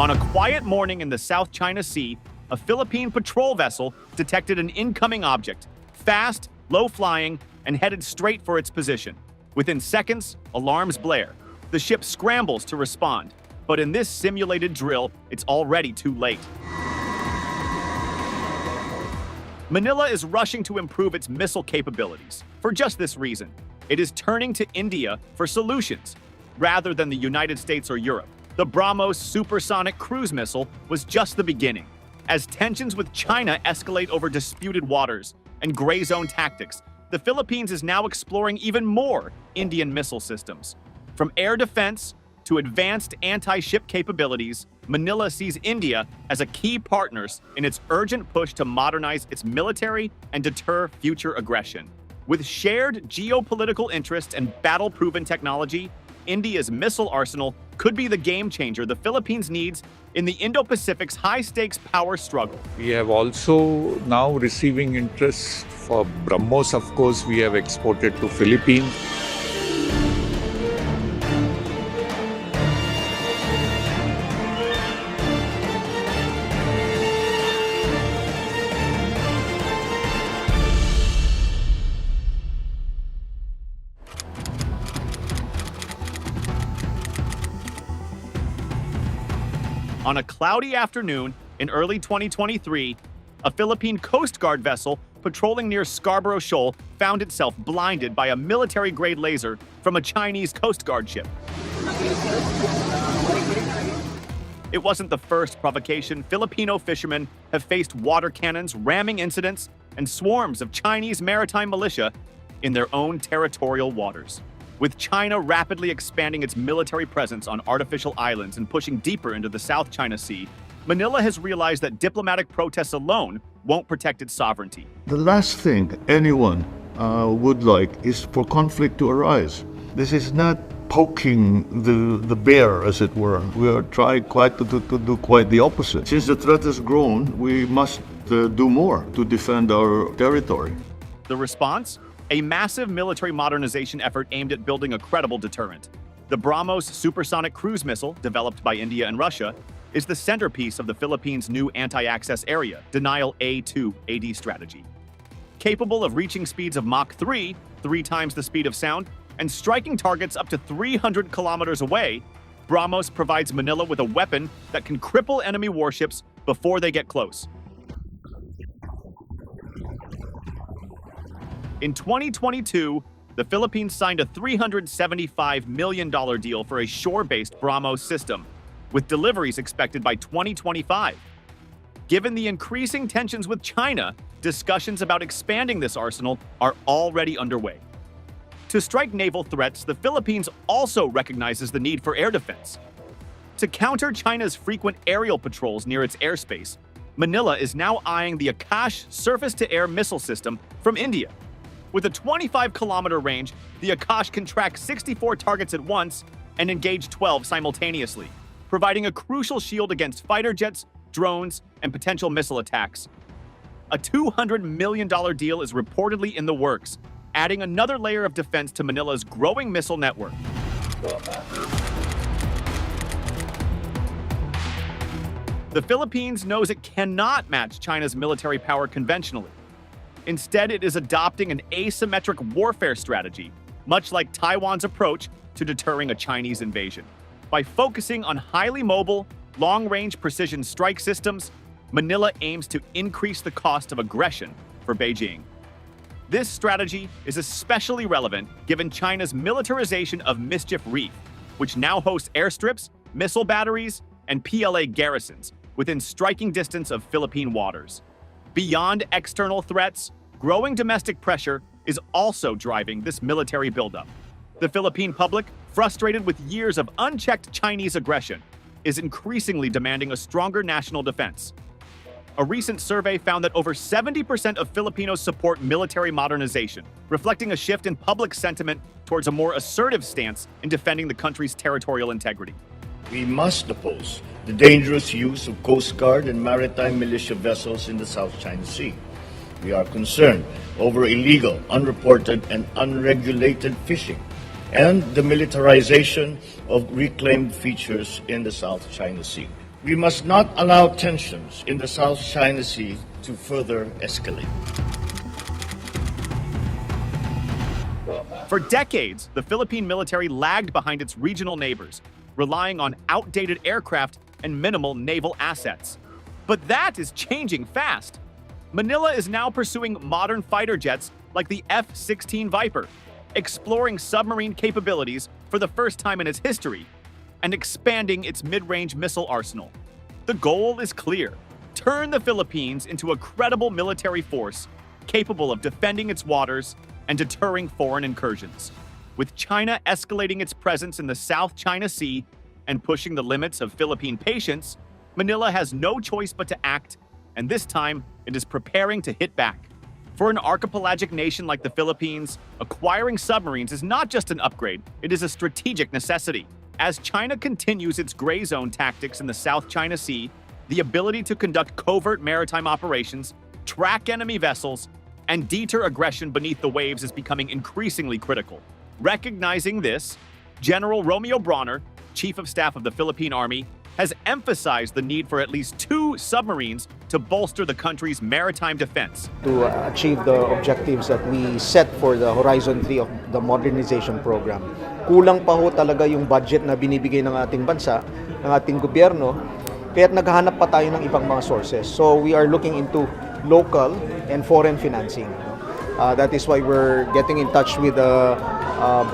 On a quiet morning in the South China Sea, a Philippine patrol vessel detected an incoming object, fast, low-flying, and headed straight for its position. Within seconds, alarms blare. The ship scrambles to respond, but in this simulated drill, it's already too late. Manila is rushing to improve its missile capabilities. For just this reason, it is turning to India for solutions, rather than the United States or Europe. The BrahMos supersonic cruise missile was just the beginning. As tensions with China escalate over disputed waters and gray zone tactics, the Philippines is now exploring even more Indian missile systems. From air defense to advanced anti-ship capabilities, Manila sees India as a key partner in its urgent push to modernize its military and deter future aggression. With shared geopolitical interests and battle-proven technology, India's missile arsenal could be the game changer the Philippines needs in the Indo-Pacific's high-stakes power struggle. We have also now receiving interest for BrahMos. Of course, we have exported to Philippines. On a cloudy afternoon in early 2023, a Philippine Coast Guard vessel patrolling near Scarborough Shoal found itself blinded by a military-grade laser from a Chinese Coast Guard ship. It wasn't the first provocation. Filipino fishermen have faced water cannons, ramming incidents, and swarms of Chinese maritime militia in their own territorial waters. With China rapidly expanding its military presence on artificial islands and pushing deeper into the South China Sea, Manila has realized that diplomatic protests alone won't protect its sovereignty. The last thing anyone would like is for conflict to arise. This is not poking the bear, as it were. We are trying to do quite the opposite. Since the threat has grown, we must do more to defend our territory. The response? A massive military modernization effort aimed at building a credible deterrent. The BrahMos supersonic cruise missile, developed by India and Russia, is the centerpiece of the Philippines' new anti-access area, Denial A2 AD strategy. Capable of reaching speeds of Mach 3, 3 times the speed of sound, and striking targets up to 300 kilometers away, BrahMos provides Manila with a weapon that can cripple enemy warships before they get close. In 2022, the Philippines signed a $375 million deal for a shore-based BrahMos system, with deliveries expected by 2025. Given the increasing tensions with China, discussions about expanding this arsenal are already underway. To strike naval threats, the Philippines also recognizes the need for air defense. To counter China's frequent aerial patrols near its airspace, Manila is now eyeing the Akash surface-to-air missile system from India. With a 25-kilometer range, the Akash can track 64 targets at once and engage 12 simultaneously, providing a crucial shield against fighter jets, drones, and potential missile attacks. A $200 million deal is reportedly in the works, adding another layer of defense to Manila's growing missile network. The Philippines knows it cannot match China's military power conventionally. Instead, it is adopting an asymmetric warfare strategy, much like Taiwan's approach to deterring a Chinese invasion. By focusing on highly mobile, long-range precision strike systems, Manila aims to increase the cost of aggression for Beijing. This strategy is especially relevant given China's militarization of Mischief Reef, which now hosts airstrips, missile batteries, and PLA garrisons within striking distance of Philippine waters. Beyond external threats, growing domestic pressure is also driving this military buildup. The Philippine public, frustrated with years of unchecked Chinese aggression, is increasingly demanding a stronger national defense. A recent survey found that over 70% of Filipinos support military modernization, reflecting a shift in public sentiment towards a more assertive stance in defending the country's territorial integrity. We must oppose the dangerous use of Coast Guard and maritime militia vessels in the South China Sea. We are concerned over illegal, unreported, and unregulated fishing and the militarization of reclaimed features in the South China Sea. We must not allow tensions in the South China Sea to further escalate. For decades, the Philippine military lagged behind its regional neighbors, relying on outdated aircraft and minimal naval assets. But that is changing fast. Manila is now pursuing modern fighter jets like the F-16 Viper, exploring submarine capabilities for the first time in its history, and expanding its mid-range missile arsenal. The goal is clear: turn the Philippines into a credible military force capable of defending its waters and deterring foreign incursions. With China escalating its presence in the South China Sea and pushing the limits of Philippine patience, Manila has no choice but to act, and this time it is preparing to hit back. For an archipelagic nation like the Philippines, acquiring submarines is not just an upgrade, it is a strategic necessity. As China continues its gray zone tactics in the South China Sea, the ability to conduct covert maritime operations, track enemy vessels, and deter aggression beneath the waves is becoming increasingly critical. Recognizing this, General Romeo Bronner, Chief of Staff of the Philippine Army, has emphasized the need for at least 2 submarines to bolster the country's maritime defense. To achieve the objectives that we set for the Horizon 3 of the Modernization program. Kulang pa ho talaga yung budget na binibigay ng ating bansa, ng ating gobyerno, kaya naghahanap pa tayo ng ibang mga sources. So we are looking into local and foreign financing. That is why we're getting in touch with the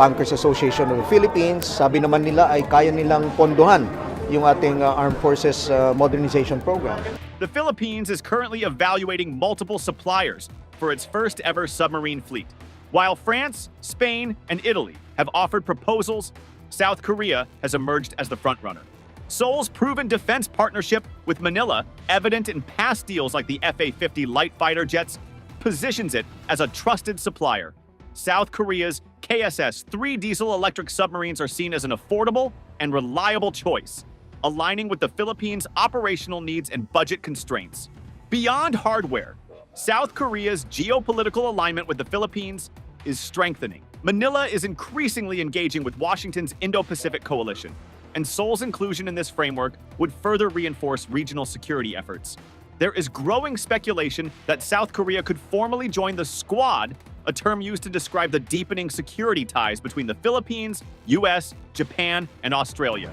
Bankers Association of the Philippines. Sabi naman nila ay kaya nilang pondohan yung ating Armed Forces Modernization program. The Philippines is currently evaluating multiple suppliers for its first ever submarine fleet. While France, Spain, and Italy have offered proposals, South Korea has emerged as the frontrunner. Seoul's proven defense partnership with Manila, evident in past deals like the FA-50 light fighter jets, positions it as a trusted supplier. South Korea's KSS-3 diesel-electric submarines are seen as an affordable and reliable choice, aligning with the Philippines' operational needs and budget constraints. Beyond hardware, South Korea's geopolitical alignment with the Philippines is strengthening. Manila is increasingly engaging with Washington's Indo-Pacific coalition, and Seoul's inclusion in this framework would further reinforce regional security efforts. There is growing speculation that South Korea could formally join the Squad, a term used to describe the deepening security ties between the Philippines, US, Japan, and Australia.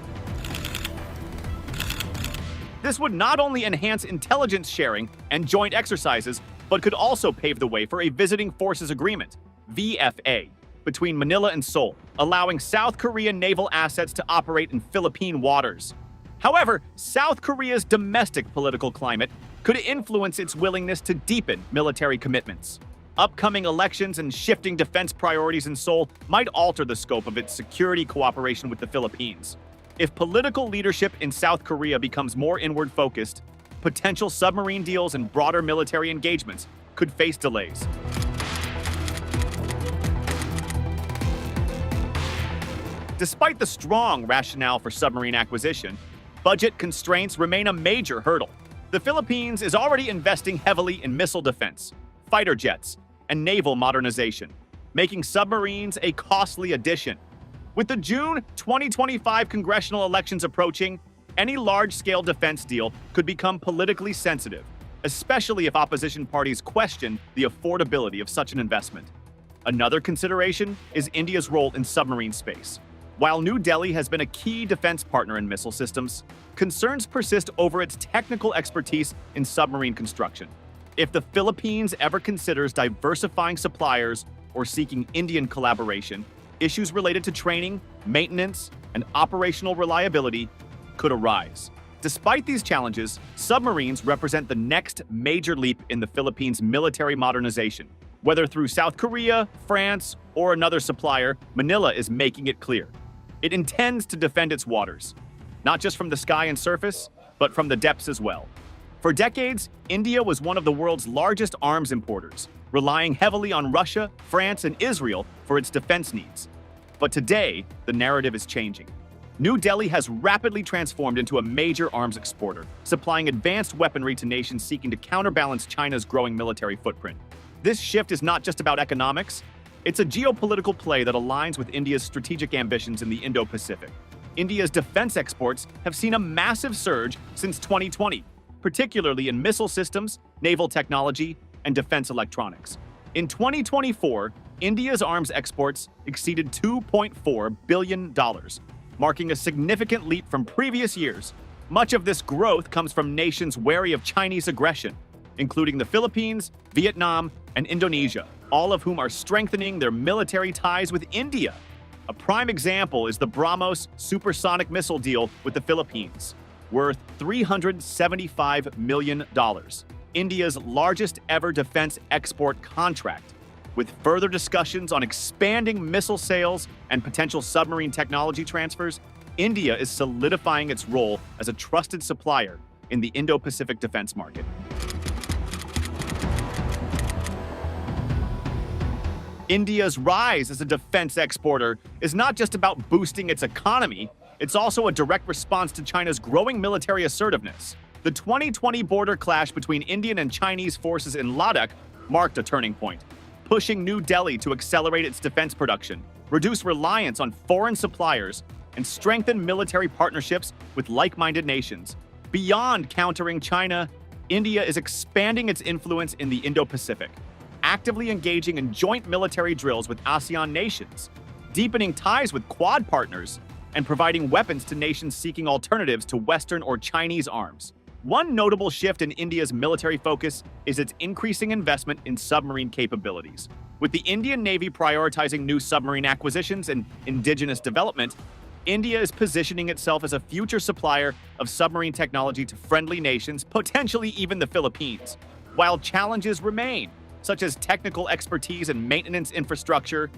This would not only enhance intelligence sharing and joint exercises, but could also pave the way for a Visiting Forces Agreement, VFA, between Manila and Seoul, allowing South Korean naval assets to operate in Philippine waters. However, South Korea's domestic political climate could influence its willingness to deepen military commitments. Upcoming elections and shifting defense priorities in Seoul might alter the scope of its security cooperation with the Philippines. If political leadership in South Korea becomes more inward-focused, potential submarine deals and broader military engagements could face delays. Despite the strong rationale for submarine acquisition, budget constraints remain a major hurdle. The Philippines is already investing heavily in missile defense, fighter jets, and naval modernization, making submarines a costly addition. With the June 2025 congressional elections approaching, any large-scale defense deal could become politically sensitive, especially if opposition parties question the affordability of such an investment. Another consideration is India's role in submarine space. While New Delhi has been a key defense partner in missile systems, concerns persist over its technical expertise in submarine construction. If the Philippines ever considers diversifying suppliers or seeking Indian collaboration, issues related to training, maintenance, and operational reliability could arise. Despite these challenges, submarines represent the next major leap in the Philippines' military modernization. Whether through South Korea, France, or another supplier, Manila is making it clear. It intends to defend its waters, not just from the sky and surface, but from the depths as well. For decades, India was one of the world's largest arms importers, relying heavily on Russia, France, and Israel for its defense needs. But today, the narrative is changing. New Delhi has rapidly transformed into a major arms exporter, supplying advanced weaponry to nations seeking to counterbalance China's growing military footprint. This shift is not just about economics, it's a geopolitical play that aligns with India's strategic ambitions in the Indo-Pacific. India's defense exports have seen a massive surge since 2020, particularly in missile systems, naval technology, and defense electronics. In 2024, India's arms exports exceeded $2.4 billion, marking a significant leap from previous years. Much of this growth comes from nations wary of Chinese aggression, including the Philippines, Vietnam, and Indonesia, all of whom are strengthening their military ties with India. A prime example is the BrahMos supersonic missile deal with the Philippines, worth $375 million, India's largest ever defense export contract. With further discussions on expanding missile sales and potential submarine technology transfers, India is solidifying its role as a trusted supplier in the Indo-Pacific defense market. India's rise as a defense exporter is not just about boosting its economy, it's also a direct response to China's growing military assertiveness. The 2020 border clash between Indian and Chinese forces in Ladakh marked a turning point, pushing New Delhi to accelerate its defense production, reduce reliance on foreign suppliers, and strengthen military partnerships with like-minded nations. Beyond countering China, India is expanding its influence in the Indo-Pacific, actively engaging in joint military drills with ASEAN nations, deepening ties with Quad partners, and providing weapons to nations seeking alternatives to Western or Chinese arms. One notable shift in India's military focus is its increasing investment in submarine capabilities. With the Indian Navy prioritizing new submarine acquisitions and indigenous development, India is positioning itself as a future supplier of submarine technology to friendly nations, potentially even the Philippines. While challenges remain, such as technical expertise and maintenance infrastructure,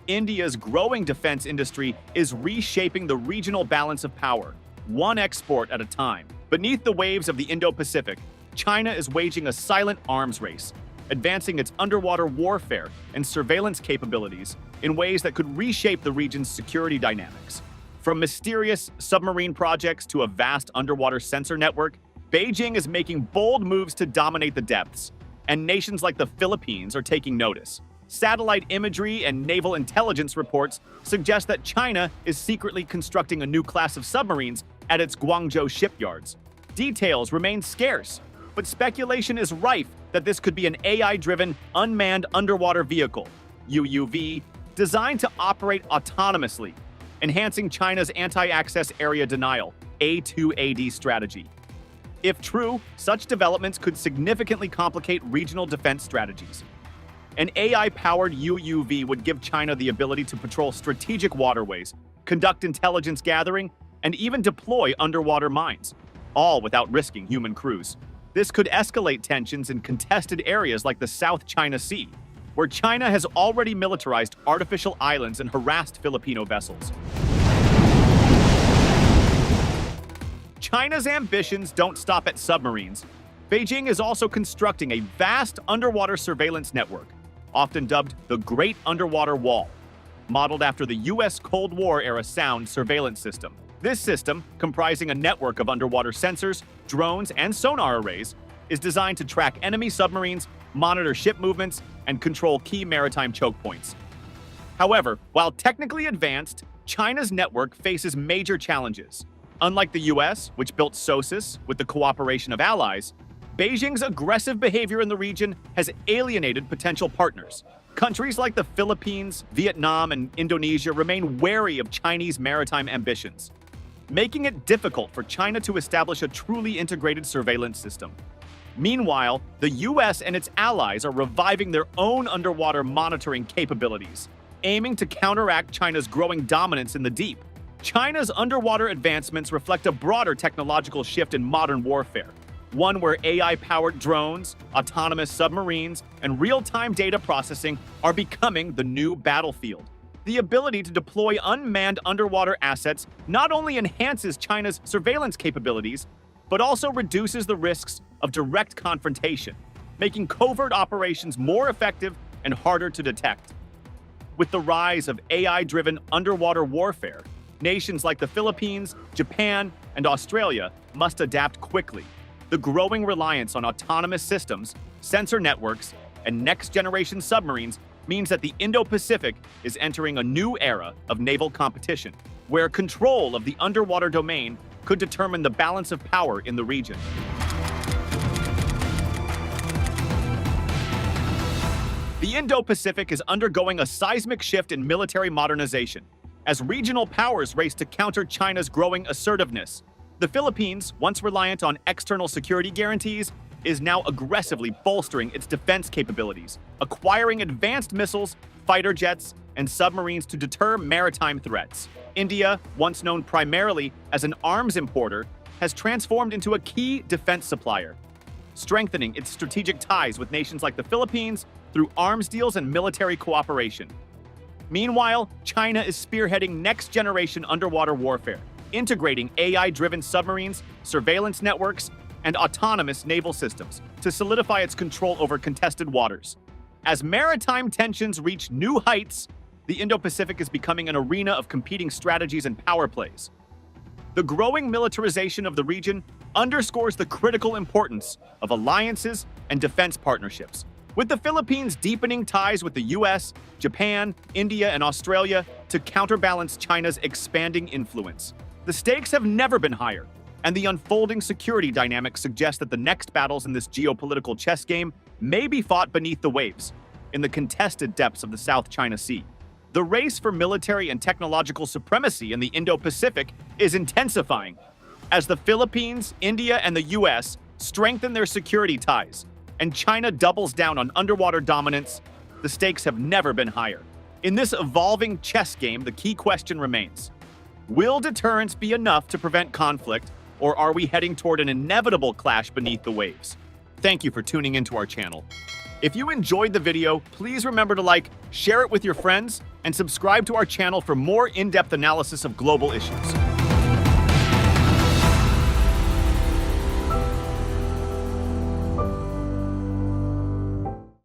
India's growing defense industry is reshaping the regional balance of power, one export at a time. Beneath the waves of the Indo-Pacific, China is waging a silent arms race, advancing its underwater warfare and surveillance capabilities in ways that could reshape the region's security dynamics. From mysterious submarine projects to a vast underwater sensor network, Beijing is making bold moves to dominate the depths, and nations like the Philippines are taking notice. Satellite imagery and naval intelligence reports suggest that China is secretly constructing a new class of submarines at its Guangzhou shipyards. Details remain scarce, but speculation is rife that this could be an AI-driven unmanned underwater vehicle, UUV, designed to operate autonomously, enhancing China's anti-access area denial, A2AD strategy. If true, such developments could significantly complicate regional defense strategies. An AI-powered UUV would give China the ability to patrol strategic waterways, conduct intelligence gathering, and even deploy underwater mines, all without risking human crews. This could escalate tensions in contested areas like the South China Sea, where China has already militarized artificial islands and harassed Filipino vessels. China's ambitions don't stop at submarines. Beijing is also constructing a vast underwater surveillance network, often dubbed the Great Underwater Wall, modeled after the U.S. Cold War-era sound surveillance system. This system, comprising a network of underwater sensors, drones, and sonar arrays, is designed to track enemy submarines, monitor ship movements, and control key maritime choke points. However, while technically advanced, China's network faces major challenges. Unlike the U.S., which built SOSUS with the cooperation of allies, Beijing's aggressive behavior in the region has alienated potential partners. Countries like the Philippines, Vietnam, and Indonesia remain wary of Chinese maritime ambitions, making it difficult for China to establish a truly integrated surveillance system. Meanwhile, the U.S. and its allies are reviving their own underwater monitoring capabilities, aiming to counteract China's growing dominance in the deep. China's underwater advancements reflect a broader technological shift in modern warfare, one where AI-powered drones, autonomous submarines, and real-time data processing are becoming the new battlefield. The ability to deploy unmanned underwater assets not only enhances China's surveillance capabilities, but also reduces the risks of direct confrontation, making covert operations more effective and harder to detect. With the rise of AI-driven underwater warfare, nations like the Philippines, Japan, and Australia must adapt quickly. The growing reliance on autonomous systems, sensor networks, and next-generation submarines means that the Indo-Pacific is entering a new era of naval competition. where control of the underwater domain could determine the balance of power in the region. The Indo-Pacific is undergoing a seismic shift in military modernization, as regional powers race to counter China's growing assertiveness. The Philippines, once reliant on external security guarantees, is now aggressively bolstering its defense capabilities, acquiring advanced missiles, fighter jets, and submarines to deter maritime threats. India, once known primarily as an arms importer, has transformed into a key defense supplier, strengthening its strategic ties with nations like the Philippines through arms deals and military cooperation. Meanwhile, China is spearheading next-generation underwater warfare, integrating AI-driven submarines, surveillance networks, and autonomous naval systems to solidify its control over contested waters. As maritime tensions reach new heights, the Indo-Pacific is becoming an arena of competing strategies and power plays. The growing militarization of the region underscores the critical importance of alliances and defense partnerships, with the Philippines deepening ties with the US, Japan, India, and Australia to counterbalance China's expanding influence. The stakes have never been higher, and the unfolding security dynamics suggest that the next battles in this geopolitical chess game may be fought beneath the waves, in the contested depths of the South China Sea. The race for military and technological supremacy in the Indo-Pacific is intensifying, as the Philippines, India, and the US strengthen their security ties, and China doubles down on underwater dominance. The stakes have never been higher. In this evolving chess game, the key question remains: will deterrence be enough to prevent conflict, or are we heading toward an inevitable clash beneath the waves? Thank you for tuning into our channel. If you enjoyed the video, please remember to like, share it with your friends, and subscribe to our channel for more in-depth analysis of global issues.